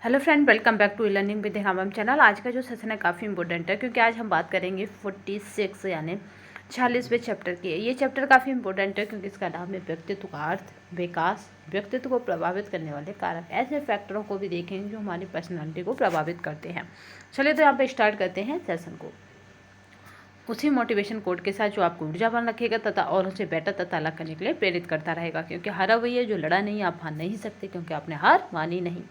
Hello friend, welcome back to learning with Hemam channel. आज का जो सेशन है काफ़ी इंपॉर्टेंट है क्योंकि आज हम बात करेंगे 46 यानी 46वें चैप्टर की। ये चैप्टर काफ़ी इंपॉर्टेंट है क्योंकि इसका नाम है व्यक्तित्व का अर्थ, विकास। व्यक्तित्व को प्रभावित करने वाले कारक, ऐसे फैक्टरों को भी देखेंगे जो हमारी पर्सनैलिटी को प्रभावित करते हैं। चलिए तो यहाँ पर स्टार्ट करते हैं सेशन को उसी मोटिवेशन कोड के साथ जो आपको ऊर्जावान रखेगा तथा औरों से बेटर तथा अलग करने के लिए प्रेरित करता रहेगा। क्योंकि हारा वही है जो लड़ा नहीं, आप हार नहीं सकते क्योंकि आपने हार मानी नहीं।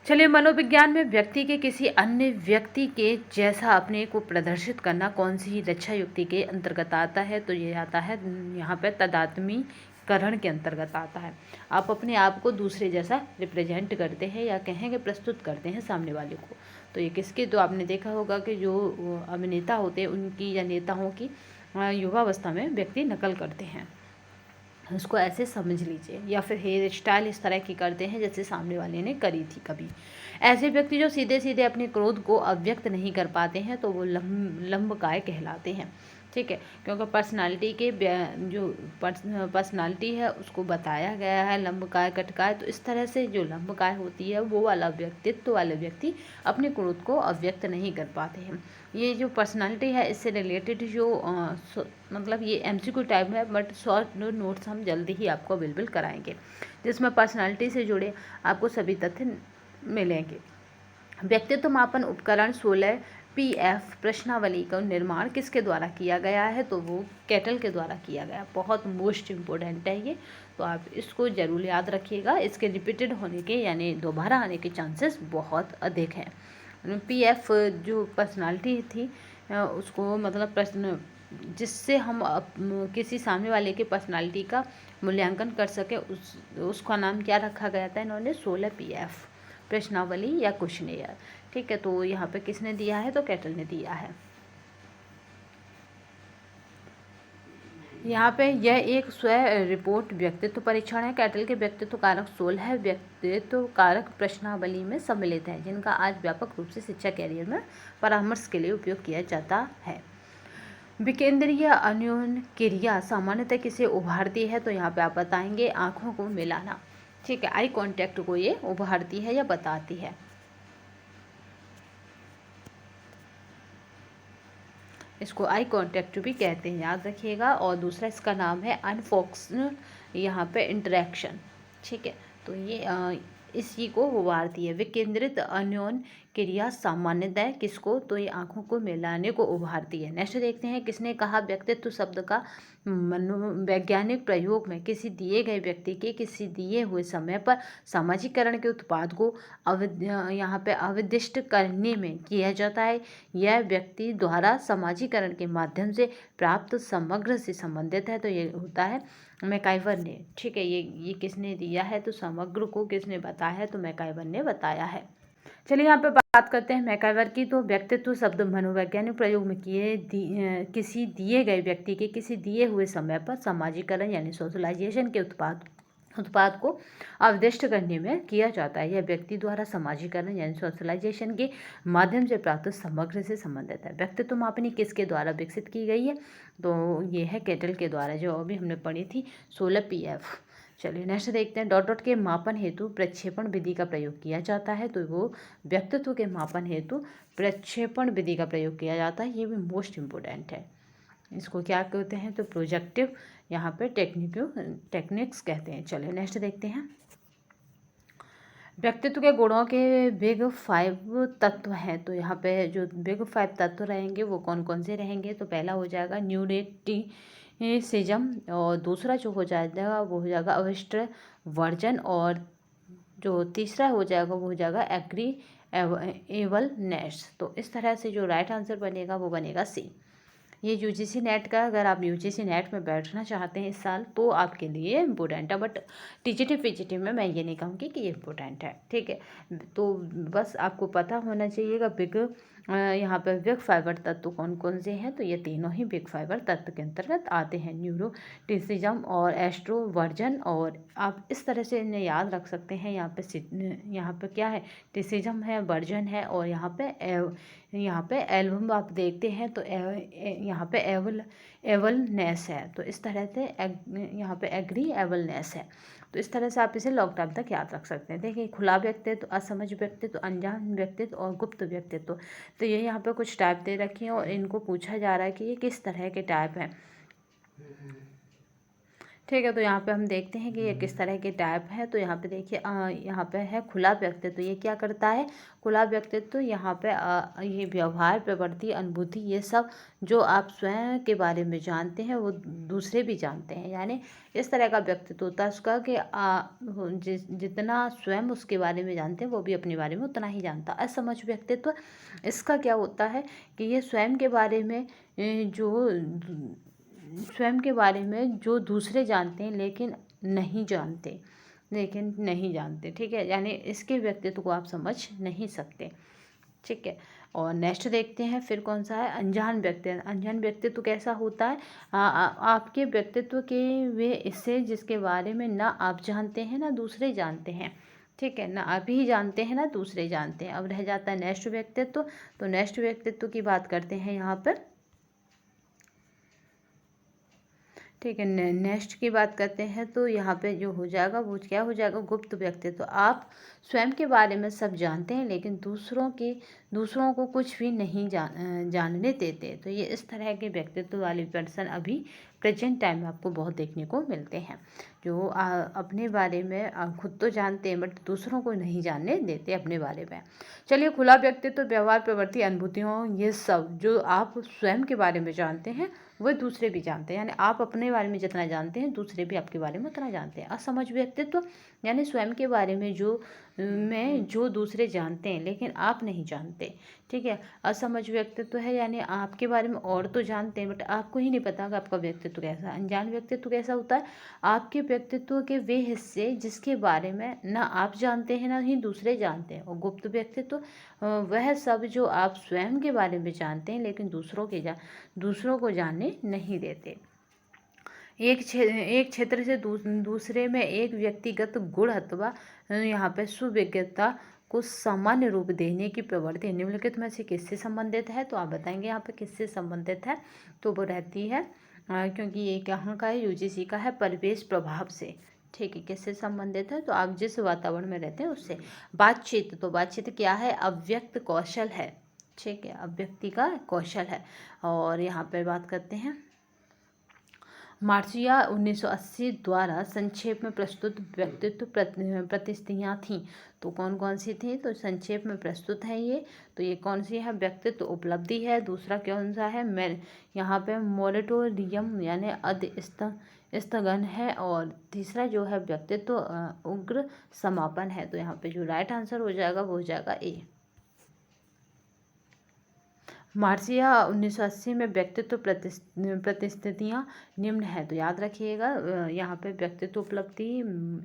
चलिए, मनोविज्ञान में व्यक्ति के किसी अन्य व्यक्ति के जैसा अपने को प्रदर्शित करना कौन सी रक्षा युक्ति के अंतर्गत आता है? तो ये आता है यहाँ पे तादात्म्यकरण के अंतर्गत आता है। आप अपने आप को दूसरे जैसा रिप्रेजेंट करते हैं या कहेंगे प्रस्तुत करते हैं सामने वाले को। तो ये किसके, तो आपने देखा होगा कि जो अभिनेता होते हैं उनकी या नेताओं की युवावस्था में व्यक्ति नकल करते हैं, उसको ऐसे समझ लीजिए। या फिर हेयर स्टाइल इस तरह की करते हैं जैसे सामने वाले ने करी थी कभी। ऐसे व्यक्ति जो सीधे सीधे अपने क्रोध को अव्यक्त नहीं कर पाते हैं तो वो लंबकाय कहलाते हैं। ठीक है, क्योंकि पर्सनालिटी के जो पर्सनालिटी है उसको बताया गया है लंबकाय कटकाय। तो इस तरह से जो लंबकाय होती है वो वाला व्यक्तित्व वाले व्यक्ति अपने क्रोध को अव्यक्त नहीं कर पाते हैं। ये जो पर्सनालिटी है इससे रिलेटेड जो मतलब ये MCQ टाइप है, बट शॉर्ट नोट्स हम जल्दी ही आपको अवेलेबल कराएंगे जिसमें पर्सनालिटी से जुड़े आपको सभी तथ्य मिलेंगे। व्यक्तित्व मापन उपकरण 16 PF प्रश्नावली का निर्माण किसके द्वारा किया गया है? तो वो कैटल के द्वारा किया गया। बहुत मोस्ट इम्पोर्टेंट है ये, तो आप इसको जरूर याद रखिएगा। इसके रिपीटेड होने के यानी दोबारा आने के चांसेस बहुत अधिक हैं। PF जो पर्सनालिटी थी उसको मतलब प्रश्न जिससे हम किसी सामने वाले के पर्सनालिटी का मूल्यांकन कर सके उसका नाम क्या रखा गया था? इन्होंने 16 PF प्रश्नावली या क्वेश्चनेयर। ठीक है, तो यहाँ पे किसने दिया है? तो कैटल ने दिया है। यहाँ पे यह एक स्व रिपोर्ट व्यक्तित्व परीक्षण है। कैटल के व्यक्तित्व कारक 16 व्यक्तित्व कारक प्रश्नावली में सम्मिलित है जिनका आज व्यापक रूप से शिक्षा कैरियर में परामर्श के लिए उपयोग किया जाता है। विकेंद्रीय अन्योन क्रिया सामान्यतः किसे उभारती है? तो यहाँ पे आप बताएंगे आंखों को मिलाना। ठीक है, आई कांटेक्ट को ये उभारती है या बताती है। इसको आई कांटेक्ट भी कहते हैं, याद रखिएगा। और दूसरा इसका नाम है अनफोक्स्ड यहाँ पे इंटरेक्शन। ठीक है, तो ये इसी को उभारती है। विकेंद्रित अन्योन क्रिया सामान्यतः किसको? तो ये आंखों को मिलाने को उभारती है। नेक्स्ट देखते हैं किसने कहा व्यक्तित्व शब्द का मनोवैज्ञानिक प्रयोग में किसी दिए गए व्यक्ति के किसी दिए हुए समय पर सामाजिकरण के उत्पाद को यहाँ पे अविदिष्ट करने में किया जाता है। यह व्यक्ति द्वारा सामाजिकरण के माध्यम से प्राप्त समग्र से संबंधित है। तो ये होता है मैकाइवर ने। ठीक है, ये किसने दिया है? तो समग्र को किसने बताया है? तो मैकाइवर ने बताया है। चलिए यहाँ पे बात करते हैं मैकाइवर की। तो व्यक्तित्व शब्द मनोवैज्ञानिक प्रयोग में किसी दिए गए व्यक्ति के किसी दिए हुए समय पर सामाजिकरण यानी सोशलाइजेशन के उत्पाद को अवदिष्ट करने में किया जाता है। यह व्यक्ति द्वारा सामाजिकरण यानी सोशलाइजेशन के माध्यम से प्राप्त समग्र से संबंधित है। व्यक्तित्व मापनी किसके द्वारा विकसित की गई है? तो ये है कैटल के द्वारा, जो अभी हमने पढ़ी थी 16 PF। चलिए नेक्स्ट देखते हैं। डॉट डॉट के मापन हेतु प्रक्षेपण विधि का प्रयोग किया जाता है। तो वो व्यक्तित्व के मापन हेतु प्रक्षेपण विधि का प्रयोग किया जाता है। ये भी मोस्ट इम्पोर्टेंट है। इसको क्या कहते हैं? तो प्रोजेक्टिव यहाँ पे टेक्निक्स कहते हैं। चलिए नेक्स्ट देखते हैं। व्यक्तित्व के गुणों के बिग 5 तत्व हैं। तो यहाँ पे जो बिग 5 तत्व रहेंगे वो कौन कौन से रहेंगे? तो पहला हो जाएगा न्यूरेटिसिज्म, और दूसरा जो हो जाएगा वो हो जाएगा अविष्ट वर्जन, और जो तीसरा हो जाएगा वो हो जाएगा एग्रीएबलनेस। तो इस तरह से जो राइट आंसर बनेगा वो बनेगा C। ये UGC नेट का, अगर आप UGC नेट में बैठना चाहते हैं इस साल तो आपके लिए इम्पोर्टेंट है, बट TGT PGT में मैं ये नहीं कहूँगी कि ये इम्पोर्टेंट है। ठीक है, तो बस आपको पता होना चाहिएगा बिग यहाँ पर बिग फाइबर तत्व कौन कौन से हैं। तो ये तीनों ही बिग फाइबर तत्व के अंतर्गत आते हैं, न्यूरोटिसिज्म और एस्ट्रोवर्जन। और आप इस तरह से इन्हें याद रख सकते हैं। यहाँ पे क्या है? टिसिज्म है, वर्जन है, और यहाँ पे एल्बम आप देखते हैं तो यहाँ पे एबलनेस है। तो इस तरह से यहाँ पे एग्रीएबलनेस है। तो इस तरह से आप इसे लॉन्ग टर्म तक याद रख सकते हैं। देखिए, खुला व्यक्तित्व, असमझ व्यक्तित्व, अनजान व्यक्तित्व और गुप्त व्यक्तित्व। तो ये यहाँ पे कुछ टाइप दे रखी हैं और इनको पूछा जा रहा है कि ये किस तरह के टाइप हैं। ठीक है, तो यहाँ पे हम देखते हैं कि ये किस तरह के टाइप है। तो यहाँ पे देखिए, यहाँ पे है खुला व्यक्तित्व। ये क्या करता है? खुला व्यक्तित्व यहाँ पे ये व्यवहार, प्रवृत्ति, अनुभूति, ये सब जो आप स्वयं के बारे में जानते हैं वो दूसरे भी जानते हैं। यानी इस तरह का व्यक्तित्व होता है उसका कि जितना स्वयं उसके बारे में जानते हैं वो भी अपने बारे में उतना ही जानता है। असमझ व्यक्तित्व, इसका क्या होता है कि ये स्वयं के बारे में जो दूसरे जानते हैं लेकिन नहीं जानते, ठीक है, यानी इसके व्यक्तित्व को आप समझ नहीं सकते। ठीक है, और नेक्स्ट देखते हैं फिर कौन सा है? अनजान व्यक्तित्व। अनजान व्यक्तित्व कैसा होता है? आपके व्यक्तित्व के वे हिस्से जिसके बारे में ना आप जानते हैं ना दूसरे जानते हैं। ठीक है, ना आप ही जानते हैं ना दूसरे जानते हैं। अब रह जाता है नेक्स्ट व्यक्तित्व। तो नेक्स्ट व्यक्तित्व की बात करते हैं यहाँ पर। ठीक है, नेक्स्ट की बात करते हैं। तो यहाँ पे जो हो जाएगा वो क्या हो जाएगा? गुप्त व्यक्तित्व। तो आप स्वयं के बारे में सब जानते हैं लेकिन दूसरों को कुछ भी नहीं जानने देते। तो ये इस तरह के व्यक्तित्व वाले पर्सन अभी प्रेजेंट टाइम में आपको बहुत देखने को मिलते हैं, जो अपने बारे में खुद तो जानते हैं बट दूसरों को नहीं जानने देते अपने बारे में। चलिए, खुला व्यक्तित्व, व्यवहार, प्रवृत्ति, अनुभूतियों, ये सब जो आप स्वयं के बारे में जानते हैं वह दूसरे भी जानते हैं। यानी आप अपने बारे में जितना जानते हैं दूसरे भी आपके बारे में उतना जानते हैं। असमझ व्यक्तित्व, यानी स्वयं के बारे में जो दूसरे जानते हैं लेकिन आप नहीं जानते। ठीक है, असमझ व्यक्तित्व है यानी आपके बारे में और तो जानते हैं बट आपको ही नहीं पता कि आपका व्यक्तित्व कैसा है। अनजान व्यक्तित्व कैसा होता है? आपके व्यक्तित्व के वे हिस्से जिसके बारे में ना आप जानते हैं ना ही दूसरे जानते हैं। और गुप्त व्यक्तित्व वह सब जो आप स्वयं के बारे में जानते हैं लेकिन दूसरों को जानने नहीं देते। एक क्षेत्र से दूसरे में एक व्यक्तिगत गुण अथवा यहाँ पे सुविज्ञता को सामान्य रूप देने की प्रवृत्ति निम्नलिखित में से किससे संबंधित है? तो आप बताएंगे यहाँ पे किससे संबंधित है। तो वो रहती है क्योंकि ये कहाँ का है? यूजीसी का है, परिवेश प्रभाव से। ठीक है, किससे संबंधित है? तो आप जिस वातावरण में रहते हैं उससे। बातचीत, तो बातचीत क्या है? अव्यक्त कौशल है। ठीक है, अभिव्यक्ति का कौशल है। और यहाँ पर बात करते हैं मार्सिया 1980 द्वारा संक्षेप में प्रस्तुत व्यक्तित्व प्रतिस्थितियाँ थीं। तो कौन कौन सी थी? तो संक्षेप में प्रस्तुत है ये। तो ये कौन सी है? व्यक्तित्व उपलब्धि है। दूसरा कौन सा है? यहाँ पे मोरेटोरियम यानी स्थगन है। और तीसरा जो है व्यक्तित्व उग्र समापन है। तो यहाँ पे जो राइट आंसर हो जाएगा वो हो जाएगा ए। मार्सिया 1980 में व्यक्तित्व प्रतिस्थितियाँ निम्न है। तो याद रखिएगा यहाँ पे व्यक्तित्व उपलब्धि,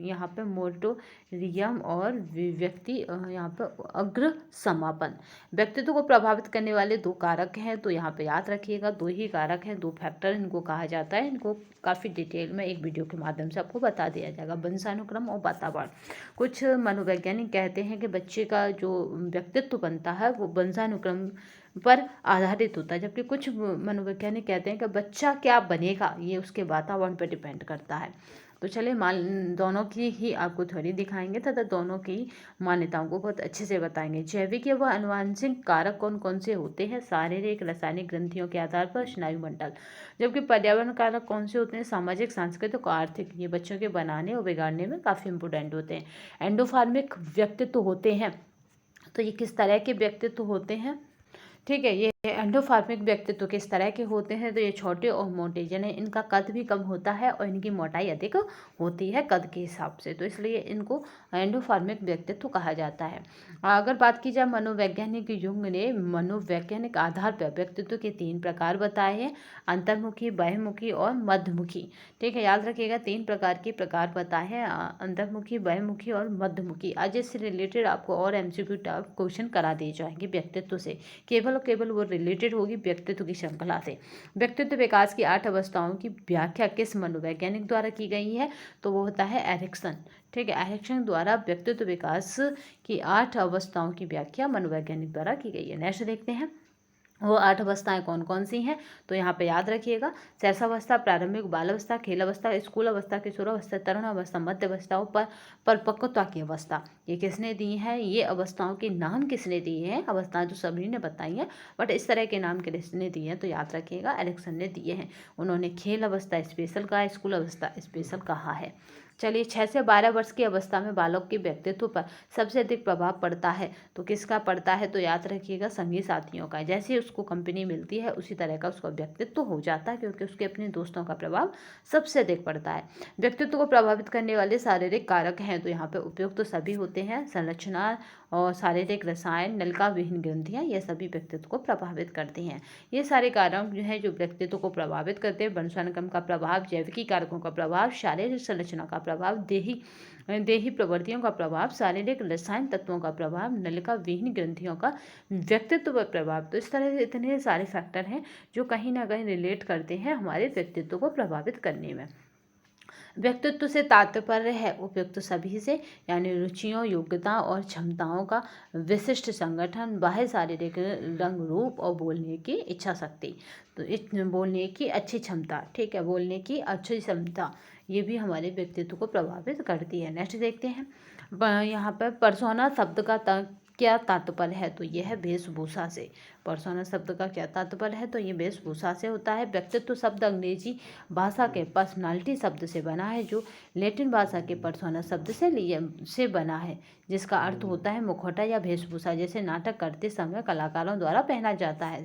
यहाँ पे मोरेटोरियम और व्यक्ति यहाँ पे अग्र समापन। व्यक्तित्व को प्रभावित करने वाले दो कारक हैं। तो यहाँ पे याद रखिएगा दो ही कारक हैं, दो फैक्टर इनको कहा जाता है। इनको काफ़ी डिटेल में एक वीडियो के माध्यम से आपको बता दिया जाएगा। वंशानुक्रम और वातावरण। कुछ मनोवैज्ञानिक कहते हैं कि बच्चे का जो व्यक्तित्व बनता है वो वंशानुक्रम पर आधारित होता है, जबकि कुछ मनोवैज्ञानिक कहते हैं कि बच्चा क्या बनेगा ये उसके वातावरण पर डिपेंड करता है। तो चलिए दोनों की ही आपको थ्योरी दिखाएंगे तथा दोनों की मान्यताओं को बहुत अच्छे से बताएंगे। जैविक व आनुवंशिक कारक कौन कौन से होते हैं? शारीरिक, रासायनिक, ग्रंथियों के आधार पर स्नायुमंडल। जबकि पर्यावरण कारक कौन से होते हैं? सामाजिक, सांस्कृतिक और आर्थिक। ये बच्चों के बनाने और बिगाड़ने में काफ़ी इंपोर्टेंट होते हैं। एंडोफार्मिक व्यक्तित्व होते हैं। तो ये किस तरह के व्यक्तित्व होते हैं? ठीक है, ये एंडोफार्मिक व्यक्तित्व किस तरह के होते हैं? तो ये छोटे और मोटे, यानी इनका कद भी कम होता है और इनकी मोटाई अधिक होती है कद के हिसाब से, तो इसलिए इनको एंडोफार्मिक व्यक्तित्व कहा जाता है। अगर बात की जाए मनोवैज्ञानिक युंग ने मनोवैज्ञानिक आधार पर व्यक्तित्व के 3 प्रकार बताए हैं, अंतर्मुखी, बहिर्मुखी और मध्यमुखी। ठीक है, याद रखिएगा 3 प्रकार के प्रकार बताए हैं, अंतर्मुखी, बहिर्मुखी और मध्यमुखी। आज इससे रिलेटेड आपको और एमसीक्यू टाइप क्वेश्चन करा दिए जाएंगे व्यक्तित्व से, केवल वो रिलेटेड होगी व्यक्तित्व की श्रृंखला से। व्यक्तित्व विकास की 8 अवस्थाओं की व्याख्या किस मनोवैज्ञानिक द्वारा की गई है? तो वो होता है एरिक्सन। ठीक है, एरिक्सन द्वारा व्यक्तित्व विकास की 8 अवस्थाओं की व्याख्या मनोवैज्ञानिक द्वारा की गई है। नेक्स्ट देखते हैं वो 8 अवस्थाएं कौन कौन सी हैं, तो यहाँ पे याद रखिएगा। शैशवावस्था, प्रारंभिक बाल अवस्था, खेल अवस्था, स्कूल अवस्था, किशोरावस्था, तरुण अवस्था, मध्य अवस्था और परिपक्वता की अवस्था। ये किसने दी है, ये अवस्थाओं के नाम किसने दिए हैं, अवस्थाएं तो सभी ने बताई हैं, बट इस तरह के नाम किसने दिए हैं तो याद रखिएगा एरिक्सन ने दिए हैं। उन्होंने खेल अवस्था स्पेशल कहा, स्कूल अवस्था स्पेशल कहा है। चलिए, 6 से 12 वर्ष की अवस्था में बालक के व्यक्तित्व पर सबसे अधिक प्रभाव पड़ता है, तो किसका पड़ता है, तो याद रखिएगा संगी साथियों का। जैसे ही उसको कंपनी मिलती है उसी तरह का उसका व्यक्तित्व हो जाता है, क्योंकि उसके अपने दोस्तों का प्रभाव सबसे अधिक पड़ता है। व्यक्तित्व को प्रभावित करने वाले शारीरिक कारक हैं, तो यहाँ पे उपयुक्त तो सभी होते हैं। संरचना और शारीरिक रसायन, नलिका विहीन ग्रंथियाँ, ये सभी व्यक्तित्व को प्रभावित करती हैं। ये सारे कारक जो हैं जो व्यक्तित्व को प्रभावित करते हैं। वंशानुक्रम का प्रभाव, जैविकी कारकों का प्रभाव, शारीरिक संरचना का प्रभाव, देही प्रवृत्तियों का प्रभाव, शारीरिक रसायन तत्वों का प्रभाव, नलिका विहीन ग्रंथियों का व्यक्तित्व पर प्रभाव। तो इस तरह से इतने सारे फैक्टर हैं जो कहीं ना कहीं रिलेट करते हैं हमारे व्यक्तित्व को प्रभावित करने में। व्यक्तित्व से तात्पर्य है उपयुक्त सभी से, यानी रुचियों, योग्यता और क्षमताओं का विशिष्ट संगठन, बाह्य शारीरिक रंग रूप और बोलने की इच्छा शक्ति। तो बोलने की अच्छी क्षमता, ठीक है, बोलने की अच्छी क्षमता, ये भी हमारे व्यक्तित्व को प्रभावित करती है। नेक्स्ट देखते हैं, यहाँ पर पर्सोना शब्द का क्या तात्पर्य है, तो यह है वेशभूषा से। पर्सोना शब्द का क्या तात्पर्य है, तो ये वेशभूषा से होता है। व्यक्तित्व शब्द अंग्रेजी भाषा के पर्सनालिटी शब्द से बना है, जो लैटिन भाषा के पर्सोना शब्द से बना है, जिसका अर्थ होता है मुखौटा या वेशभूषा, जैसे नाटक करते समय कलाकारों द्वारा पहना जाता है।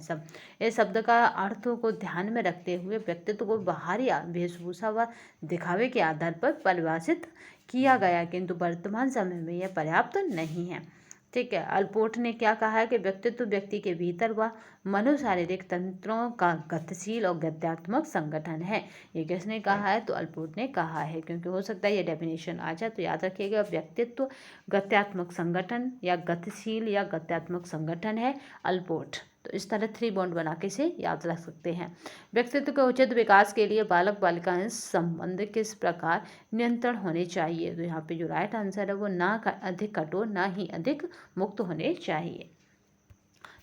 इस शब्द का अर्थ को ध्यान में रखते हुए व्यक्तित्व को बाहरी वेशभूषा व दिखावे के आधार पर परिभाषित किया गया, किंतु वर्तमान समय में यह पर्याप्त नहीं है। ठीक है, अल्पोर्ट ने क्या कहा है कि व्यक्तित्व व्यक्ति के भीतर व मनोशारीरिक तंत्रों का गतिशील और गत्यात्मक संगठन है। ये किसने कहा है, तो अल्पोर्ट ने कहा है, क्योंकि हो सकता है ये डेफिनेशन आ जाए, तो याद रखिएगा व्यक्तित्व गत्यात्मक संगठन या गतिशील या गत्यात्मक संगठन है, अल्पोर्ट। तो इस तरह 3 बॉन्ड बना के से याद रख सकते हैं। व्यक्तित्व के उचित विकास के लिए बालक बालिकाएं संबंध किस प्रकार नियंत्रण होने चाहिए, तो यहाँ पे जो राइट आंसर है वो ना अधिक कठोर ना ही अधिक मुक्त होने चाहिए।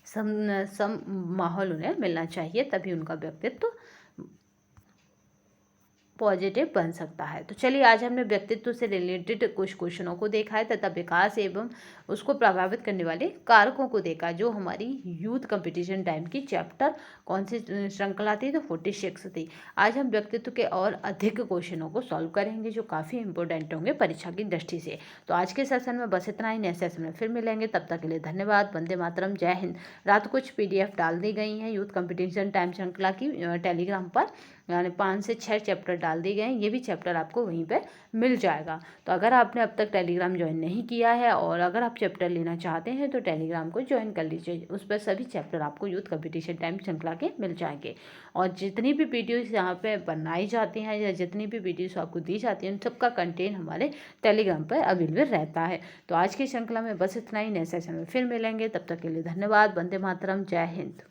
सम माहौल उन्हें मिलना चाहिए, तभी उनका व्यक्तित्व पॉजिटिव बन सकता है। तो चलिए, आज हमने व्यक्तित्व से रिलेटेड कुछ क्वेश्चनों को देखा है तथा विकास एवं उसको प्रभावित करने वाले कारकों को देखा, जो हमारी यूथ कंपटीशन टाइम की चैप्टर कौन सी श्रृंखला थी, तो 46 थी। आज हम व्यक्तित्व के और अधिक क्वेश्चनों को सॉल्व करेंगे, जो काफ़ी इंपॉर्टेंट होंगे परीक्षा की दृष्टि से। तो आज के सेशन में बस इतना ही, नेक्स्ट सेशन में फिर मिलेंगे, तब तक के लिए धन्यवाद। वंदे मातरम, जय हिंद। रात कुछ PDF डाल दी गई हैं यूथ कंपटीशन टाइम श्रृंखला की टेलीग्राम पर, यानी 5 से 6 चैप्टर डाल दिए गए हैं। ये भी चैप्टर आपको वहीं पे मिल जाएगा। तो अगर आपने अब तक टेलीग्राम ज्वाइन नहीं किया है और अगर आप चैप्टर लेना चाहते हैं तो टेलीग्राम को ज्वाइन कर लीजिए। उस पर सभी चैप्टर आपको यूथ कंपटीशन टाइम श्रृंखला के मिल जाएंगे। और जितनी भी वीडियोस यहाँ पे बनाई जाती हैं या जितनी भी वीडियोस आपको दी जाती हैं, उन सबका कंटेंट हमारे टेलीग्राम पर अवेलेबल रहता है। तो आज की श्रृंखला में बस इतना ही, नेक्स्ट सेशन में फिर मिलेंगे, तब तक के लिए धन्यवाद। वंदे मातरम, जय हिंद।